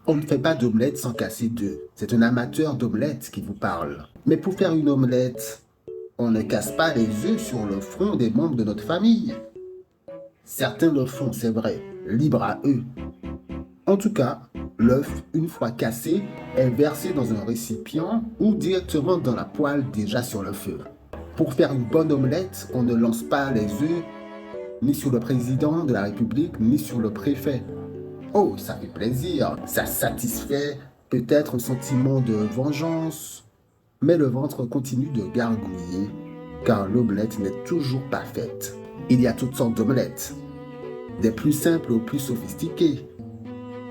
On ne fait pas d'omelette sans casser d'œufs. C'est un amateur d'omelette qui vous parle. Mais pour faire une omelette, on ne casse pas les œufs sur le front des membres de notre famille. Certains le font, c'est vrai, libre à eux. En tout cas, l'œuf, une fois cassé, est versé dans un récipient ou directement dans la poêle déjà sur le feu. Pour faire une bonne omelette, on ne lance pas les œufs ni sur le président de la République, ni sur le préfet. Oh, ça fait plaisir, ça satisfait peut-être un sentiment de vengeance, mais le ventre continue de gargouiller, car l'omelette n'est toujours pas faite. Il y a toutes sortes d'omelettes, des plus simples aux plus sophistiquées.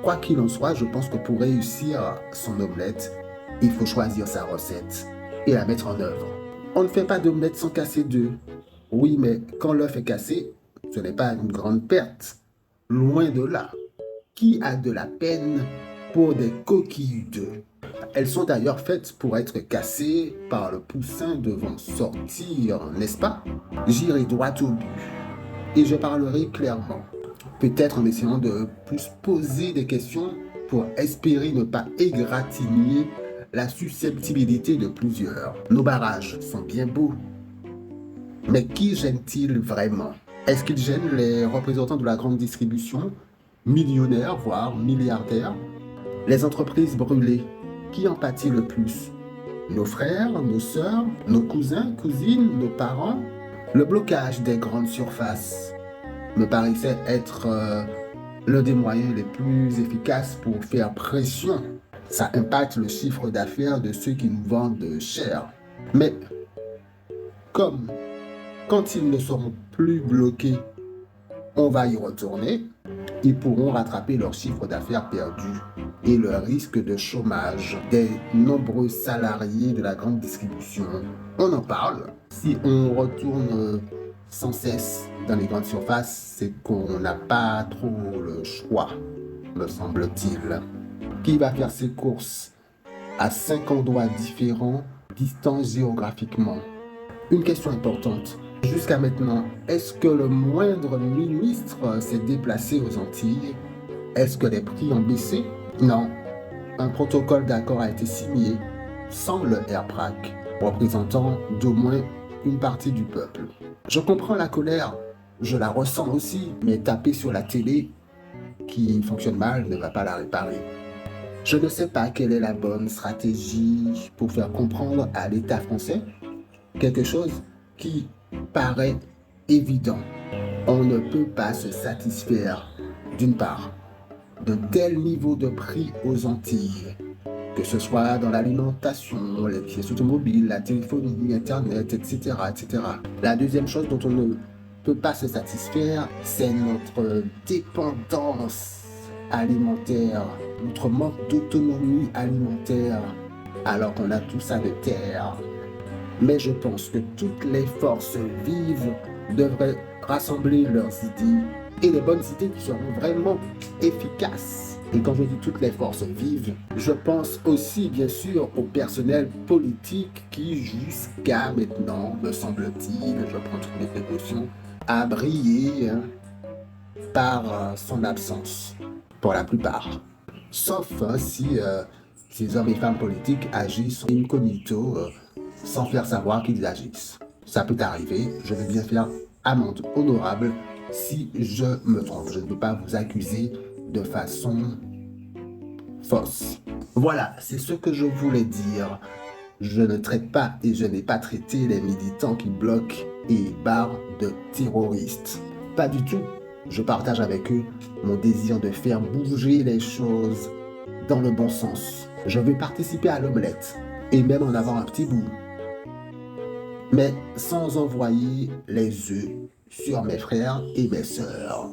Quoi qu'il en soit, je pense que pour réussir son omelette, il faut choisir sa recette et la mettre en œuvre. On ne fait pas d'omelette sans casser d'œufs. Oui, mais quand l'œuf est cassé, ce n'est pas une grande perte. Loin de là. Qui a de la peine pour des coquilles d'œufs? Elles sont d'ailleurs faites pour être cassées par le poussin devant sortir, n'est-ce pas? J'irai droit au but et je parlerai clairement. Peut-être en essayant de plus poser des questions pour espérer ne pas égratigner la susceptibilité de plusieurs. Nos barrages sont bien beaux, mais qui gêne-t-il vraiment? Est-ce qu'ils gênent les représentants de la grande distribution, millionnaires, voire milliardaires? Les entreprises brûlées, qui en pâtit le plus? Nos frères, nos sœurs, nos cousins, cousines, nos parents? Le blocage des grandes surfaces me paraissait être l'un des moyens les plus efficaces pour faire pression. Ça impacte le chiffre d'affaires de ceux qui nous vendent cher. Mais comme quand ils ne seront plus bloqués, on va y retourner, ils pourront rattraper leur chiffre d'affaires perdu et le risque de chômage des nombreux salariés de la grande distribution. On en parle. Si on retourne sans cesse dans les grandes surfaces, c'est qu'on n'a pas trop le choix, me semble-t-il. Qui va faire ses courses à 5 endroits différents, distants géographiquement? Une question importante. Jusqu'à maintenant, est-ce que le moindre ministre s'est déplacé aux Antilles? Est-ce que les prix ont baissé? Non. Un protocole d'accord a été signé sans le AirPrac, représentant d'au moins une partie du peuple. Je comprends la colère, je la ressens aussi, mais taper sur la télé qui fonctionne mal ne va pas la réparer. Je ne sais pas quelle est la bonne stratégie pour faire comprendre à l'État français quelque chose qui paraît évident. On ne peut pas se satisfaire, d'une part, de tels niveaux de prix aux Antilles, que ce soit dans l'alimentation, les pièces automobiles, la téléphonie, Internet, etc., etc. La deuxième chose dont on ne peut pas se satisfaire, c'est notre dépendance alimentaire, notre manque d'autonomie alimentaire, alors qu'on a tout ça de terre. Mais je pense que toutes les forces vives devraient rassembler leurs idées et les bonnes idées qui seront vraiment efficaces. Et quand je dis toutes les forces vives, je pense aussi bien sûr au personnel politique qui jusqu'à maintenant, me semble-t-il, je prends toutes mes précautions, a brillé par son absence, pour la plupart. Sauf si ces hommes et femmes politiques agissent incognito, sans faire savoir qu'ils agissent. Ça peut arriver, je vais bien faire amende honorable si je me trompe. Je ne peux pas vous accuser de façon fausse. Voilà, c'est ce que je voulais dire. Je ne traite pas et je n'ai pas traité les militants qui bloquent et barrent de terroristes. Pas du tout. Je partage avec eux mon désir de faire bouger les choses dans le bon sens. Je veux participer à l'omelette et même en avoir un petit bout, mais sans envoyer les œufs sur mes frères et mes sœurs.